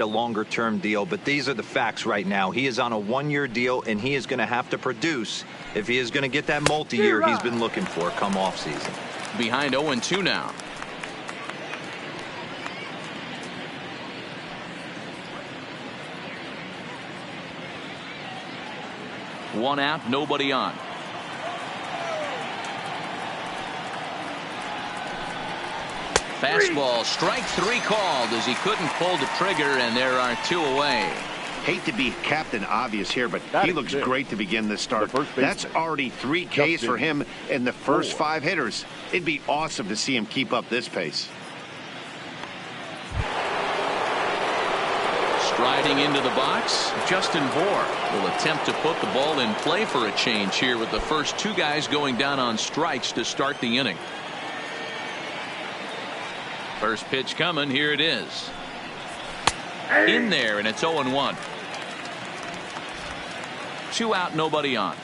a longer-term deal, but these are the facts right now. He is on a one-year deal, and he is going to have to produce if he is going to get that multi-year he's been looking for come off-season. Behind 0-2 now. One out, nobody on. Fastball, strike three called as he couldn't pull the trigger, and there are two away. Hate to be Captain Obvious here, but he looks great to begin this start. That's already 3 Ks for him in the first 5 hitters. It'd be awesome to see him keep up this pace. Striding into the box, Justin Bour will attempt to put the ball in play for a change here with the first 2 guys going down on strikes to start the inning. First pitch coming, here it is. In there, and it's 0-1. 2 out, nobody on.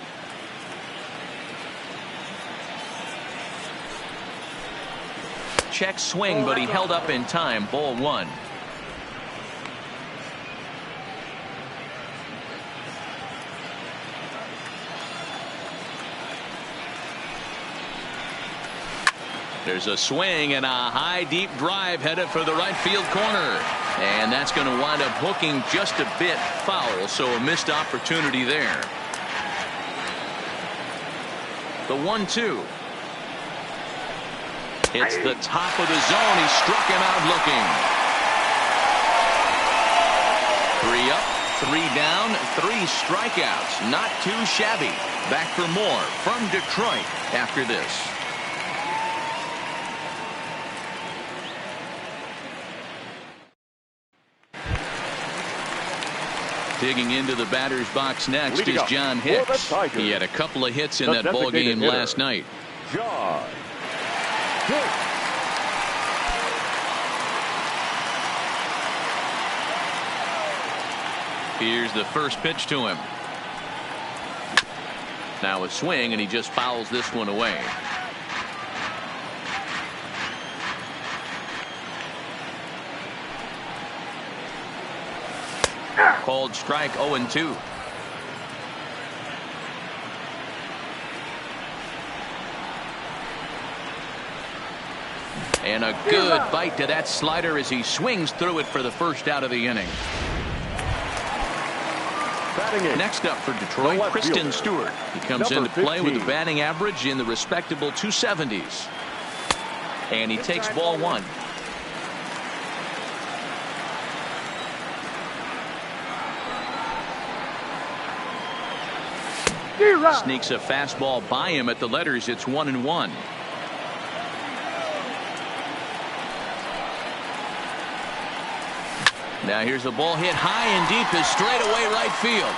Check swing, but he held up in time. Ball 1. There's a swing and a high deep drive headed for the right field corner, and that's going to wind up hooking just a bit foul, so a missed opportunity there. The 1-2. It's the top of the zone. He struck him out looking. 3 up, 3 down, 3 strikeouts. Not too shabby. Back for more from Detroit after this. Digging into the batter's box next is John Hicks. He had a couple of hits in that ball game last night. John Hicks. Here's the first pitch to him. Now a swing, and he just fouls this one away. Called strike, 0-2. And a good bite to that slider as he swings through it for the first out of the inning. Next up for Detroit, Kristen Stewart. He comes into play with a batting average in the respectable 270s. And he takes ball 1. Sneaks a fastball by him at the letters. It's 1-1. Now here's the ball hit high and deep to straightaway right field.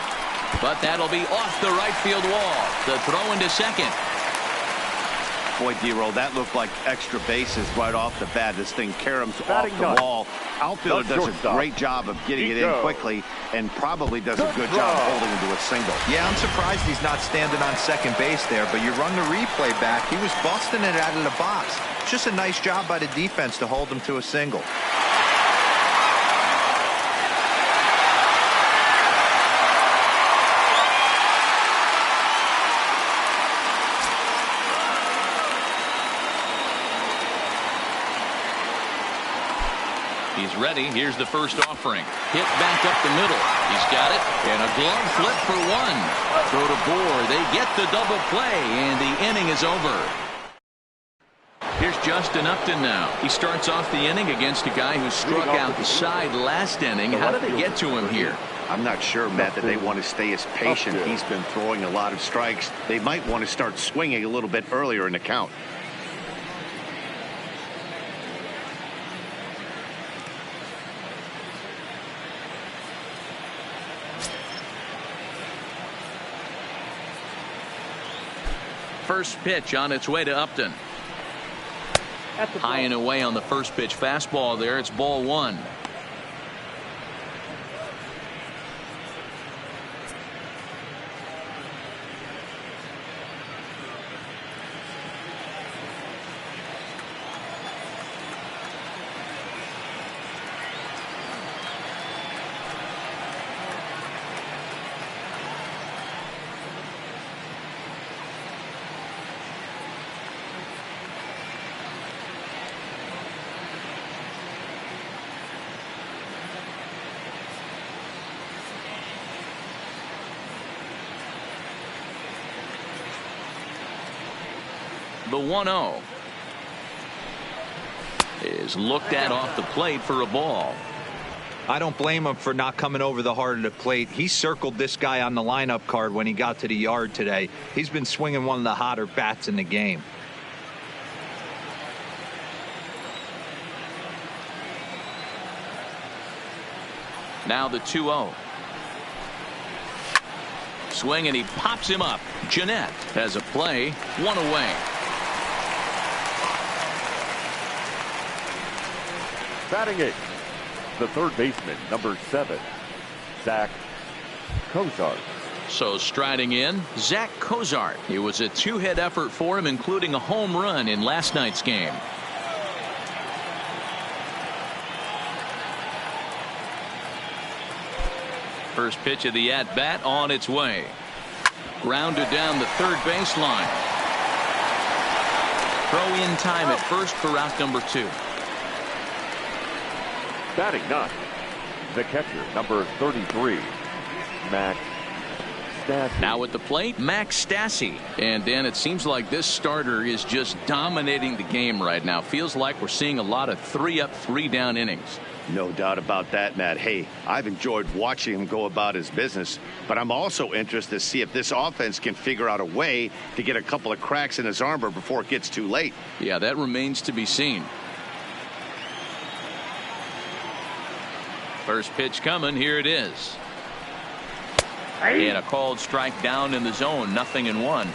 But that'll be off the right field wall. The throw into second. Boy, D-Roll, that looked like extra bases right off the bat. This thing caroms off the wall. Outfielder does a great job of getting it in quickly and probably does a good job holding him to a single. Yeah, I'm surprised he's not standing on second base there, but you run the replay back. He was busting it out of the box. It's just a nice job by the defense to hold him to a single. He's ready. Here's the first offering. Hit back up the middle. He's got it. And a glove flip for 1. Throw to Bour. They get the double play, and the inning is over. Here's Justin Upton now. He starts off the inning against a guy who struck out the side last inning. How did they get to him here? I'm not sure, Matt, that they want to stay as patient. He's been throwing a lot of strikes. They might want to start swinging a little bit earlier in the count. First pitch on its way to Upton. High and away on the first pitch fastball there. It's ball 1. The 1-0 is looked at off the plate for a ball. I don't blame him for not coming over the heart of the plate. He circled this guy on the lineup card when he got to the yard today. He's been swinging one of the hotter bats in the game. Now the 2-0. Swing, and he pops him up. Jeanette has a play, one away. Batting eighth, the third baseman, number 7, Zach Cozart. So striding in, Zach Cozart. It was a two-hit effort for him, including a home run in last night's game. First pitch of the at-bat on its way. Grounded down the third baseline. Throw in time at first for out number 2. Batting ninth, the catcher, number 33, Max Stassi. Now at the plate, Max Stassi. And Dan, it seems like this starter is just dominating the game right now. Feels like we're seeing a lot of 3-up, 3-down innings. No doubt about that, Matt. Hey, I've enjoyed watching him go about his business, but I'm also interested to see if this offense can figure out a way to get a couple of cracks in his armor before it gets too late. Yeah, that remains to be seen. First pitch coming. Here it is. And a called strike down in the zone. 0-1.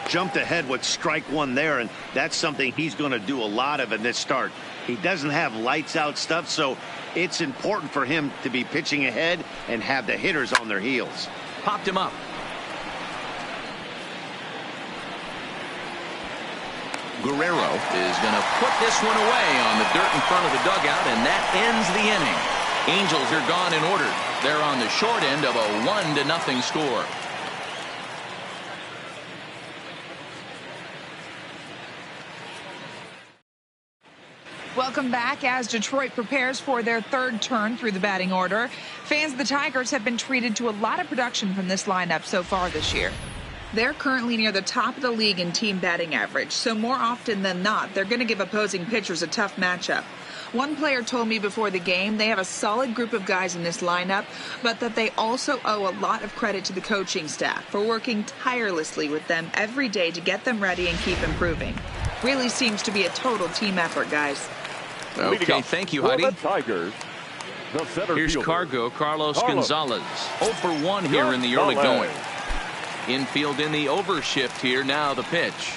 Jumped ahead with strike one there, and that's something he's going to do a lot of in this start. He doesn't have lights out stuff, so it's important for him to be pitching ahead and have the hitters on their heels. Popped him up. Guerrero is going to put this one away on the dirt in front of the dugout, and that ends the inning. Angels are gone in order. They're on the short end of a 1-0 score. Welcome back as Detroit prepares for their third turn through the batting order. Fans of the Tigers have been treated to a lot of production from this lineup so far this year. They're currently near the top of the league in team batting average, so more often than not, they're going to give opposing pitchers a tough matchup. One player told me before the game they have a solid group of guys in this lineup, but that they also owe a lot of credit to the coaching staff for working tirelessly with them every day to get them ready and keep improving. Really seems to be a total team effort, guys. Okay, thank you, Heidi. Tigers, the center Here's fielder, Cargo, Carlos Gonzalez. 0 for 1 here in the early going. Infield in the overshift here. Now the pitch.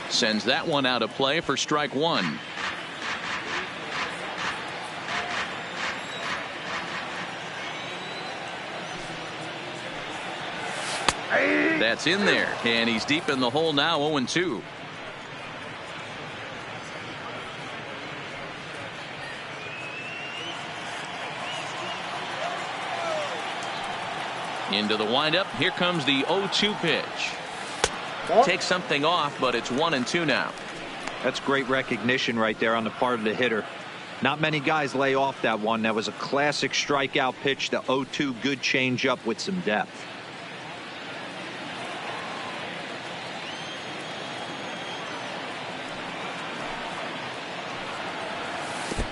Sends that one out of play for strike one. That's in there, and he's deep in the hole now. 0-2. Into the windup. Here comes the 0-2 pitch. Takes something off, but it's 1-2 now. That's great recognition right there on the part of the hitter. Not many guys lay off that one. That was a classic strikeout pitch. The 0-2, good changeup with some depth.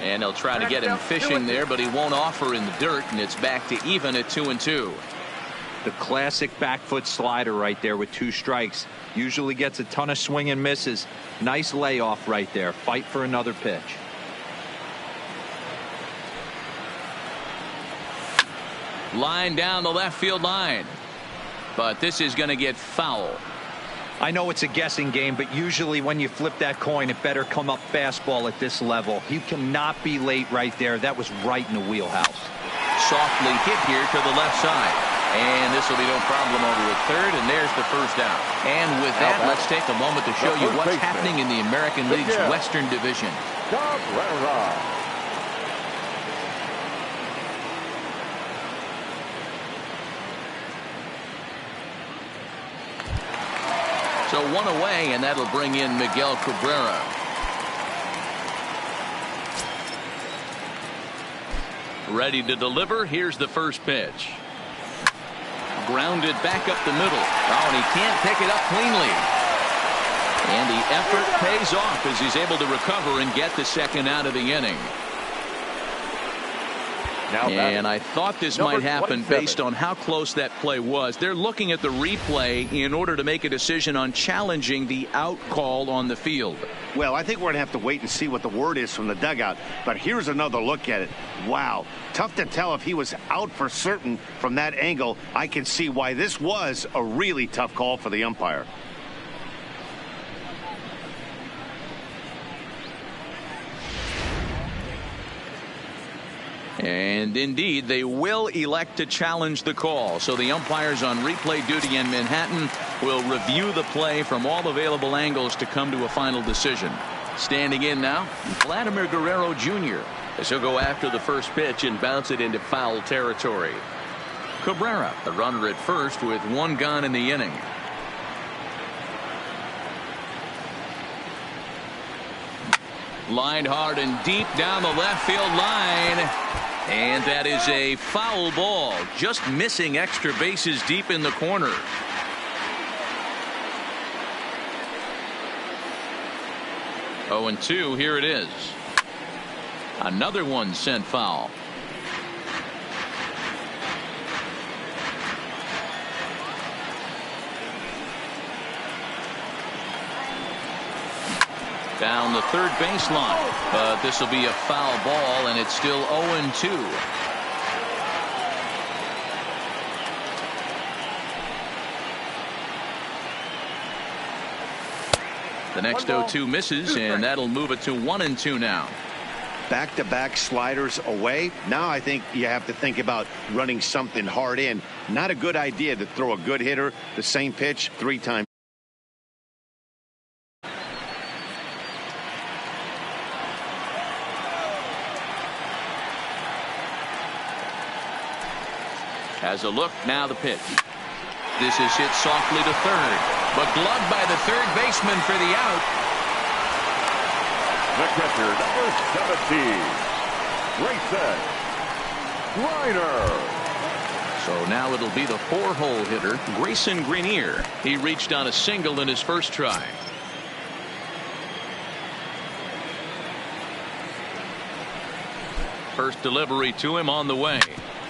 And they'll try to get him fishing there, but he won't offer in the dirt, and it's back to even at 2-2. The classic back foot slider right there with 2 strikes. Usually gets a ton of swing and misses. Nice layoff right there. Fight for another pitch. Line down the left field line. But this is going to get foul. I know it's a guessing game, but usually when you flip that coin, it better come up fastball at this level. You cannot be late right there. That was right in the wheelhouse. Softly hit here to the left side. And this will be no problem over at third, and there's the first out. And with that, let's take a moment to show you what's happening in the American League's Western Division. So one away, and that'll bring in Miguel Cabrera. Ready to deliver. Here's the first pitch. Grounded back up the middle. Oh, and he can't pick it up cleanly. And the effort pays off as he's able to recover and get the second out of the inning. And I thought this might happen based on how close that play was. They're looking at the replay in order to make a decision on challenging the out call on the field. Well, I think we're going to have to wait and see what the word is from the dugout. But here's another look at it. Wow. Tough to tell if he was out for certain from that angle. I can see why this was a really tough call for the umpire. And indeed, they will elect to challenge the call. So the umpires on replay duty in Manhattan will review the play from all available angles to come to a final decision. Standing in now, Vladimir Guerrero Jr. as he'll go after the first pitch and bounce it into foul territory. Cabrera, the runner at first with one gone in the inning. Lined hard and deep down the left field line. And that is a foul ball, just missing extra bases deep in the corner. Oh, and 2, here it is. Another one sent foul. Down the third baseline, but this will be a foul ball, and it's still 0-2. The next 0-2 misses, and that'll move it to 1-2 now. Back-to-back sliders away. Now I think you have to think about running something hard in. Not a good idea to throw a good hitter the same pitch 3 times. Has a look, now the pitch. This is hit softly to third, but gloved by the third baseman for the out. The catcher, number 17, Grayson Greiner. So now it'll be the 4-hole hitter, Grayson Greiner. He reached on a single in his first try. First delivery to him on the way.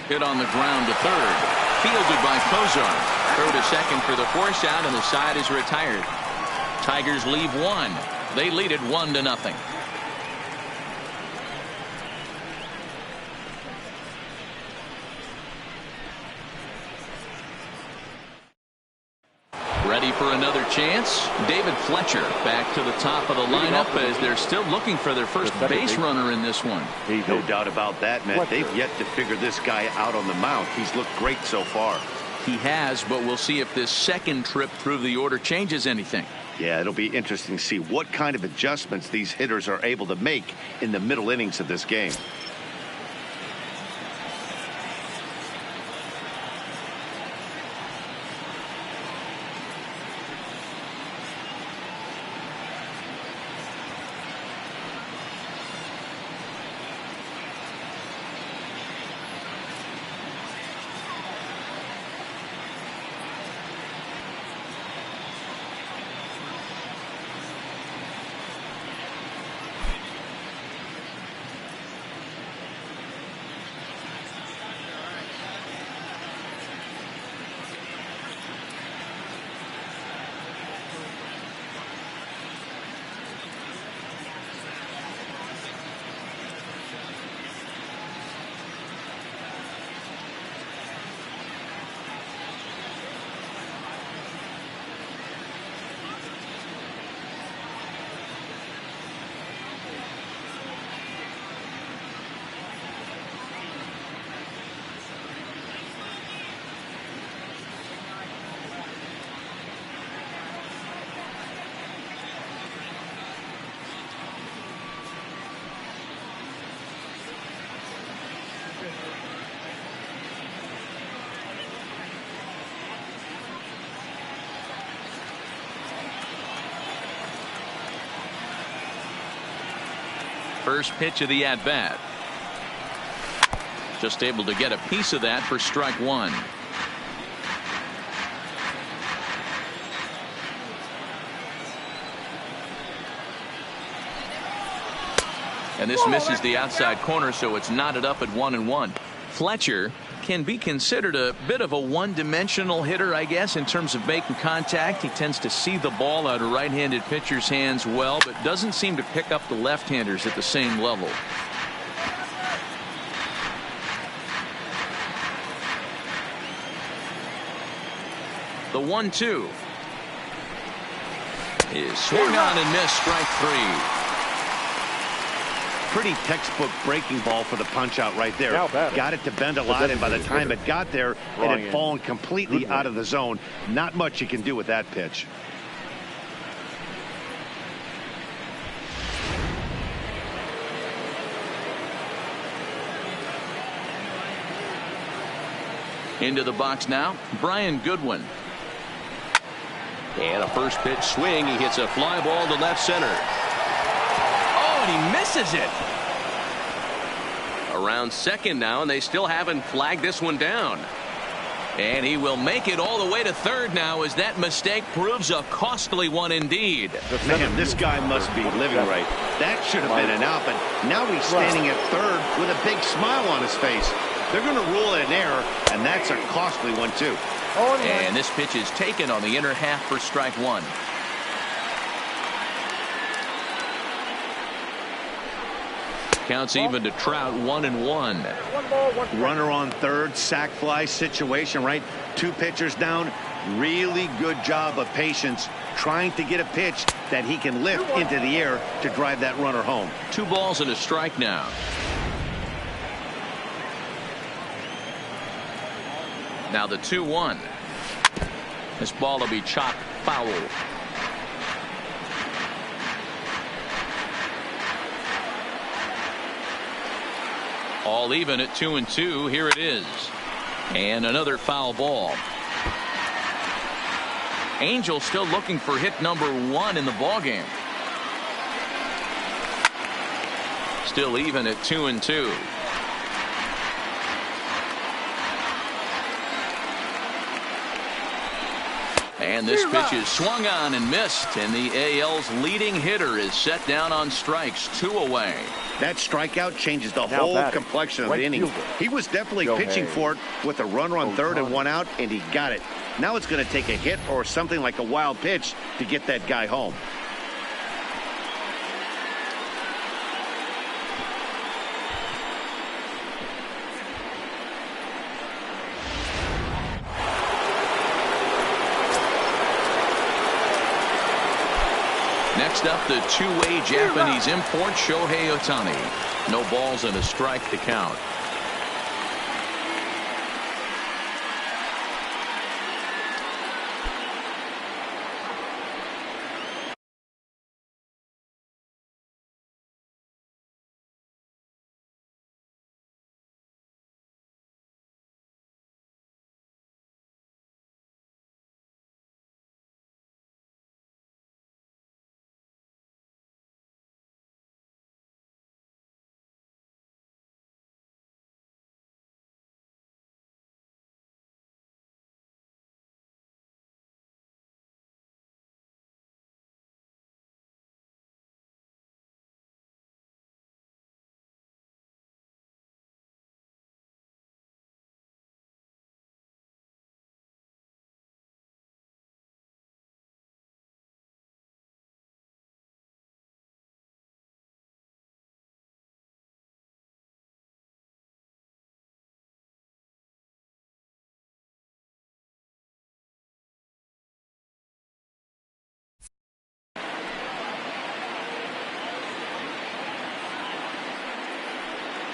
Hit on the ground to third. Fielded by Kozar. Throw to second for the force out, and the side is retired. Tigers leave 1. They lead it 1-0. Ready for another chance? David Fletcher back to the top of the lineup as they're still looking for their first base runner in this one. No doubt about that, man. They've yet to figure this guy out on the mound. He's looked great so far. He has, but we'll see if this second trip through the order changes anything. Yeah, it'll be interesting to see what kind of adjustments these hitters are able to make in the middle innings of this game. First pitch of the at-bat. Just able to get a piece of that for strike 1. And this misses the outside corner, so it's knotted up at 1-1. Fletcher can be considered a bit of a one-dimensional hitter, I guess, in terms of making contact. He tends to see the ball out of right-handed pitchers' hands well, but doesn't seem to pick up the left-handers at the same level. The 1-2 is swung on and missed, strike 3. Pretty textbook breaking ball for the punch out right there. Got it to bend a lot, and by the time it got there, it had fallen completely out of the zone. Not much you can do with that pitch. Into the box now, Brian Goodwin. And a first pitch swing. He hits a fly ball to left center. And he misses it. Around second now, and they still haven't flagged this one down. And he will make it all the way to third now, as that mistake proves a costly one indeed. Man, this guy must be living right. That should have been an out, but now he's standing at third with a big smile on his face. They're going to rule it an error, and that's a costly one too. And this pitch is taken on the inner half for strike 1. Counts even to Trout, 1-1. Runner on third, sac fly situation, right? 2 pitchers down. Really good job of patience, trying to get a pitch that he can lift into the air to drive that runner home. 2 balls and a strike now. Now the 2-1. This ball will be chopped foul. All even at 2-2. Here it is. And another foul ball. Angels still looking for hit number 1 in the ballgame. Still even at 2-2. And this pitch is swung on and missed, and the AL's leading hitter is set down on strikes, 2 away. That strikeout changes the whole complexion of the inning. He was definitely pitching for it with a runner on third and 1 out, and he got it. Now it's going to take a hit or something like a wild pitch to get that guy home. Next up, the two-way Japanese import, Shohei Ohtani. No balls and a strike to count.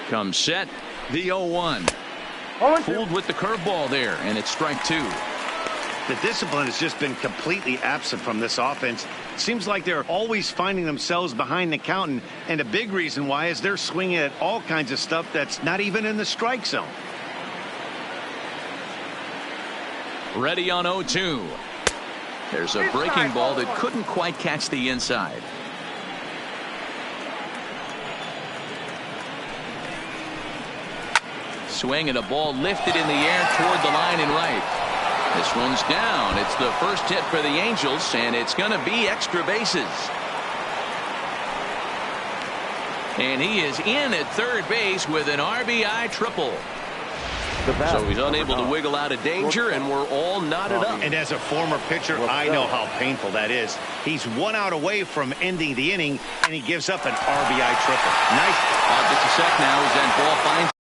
Comes set, the 0-1. Fooled with the curveball there, and it's strike 2. The discipline has just been completely absent from this offense. Seems like they're always finding themselves behind the count, and a big reason why is they're swinging at all kinds of stuff that's not even in the strike zone. Ready on 0-2. There's a breaking ball that couldn't quite catch the inside. Swing and a ball lifted in the air toward the line and right. This one's down. It's the first hit for the Angels, and it's going to be extra bases. And he is in at third base with an RBI triple. So he's unable to wiggle out of danger, and we're all knotted up. And as a former pitcher, I know how painful that is. He's 1 out away from ending the inning, and he gives up an RBI triple. Nice. Just a sec now as that ball finds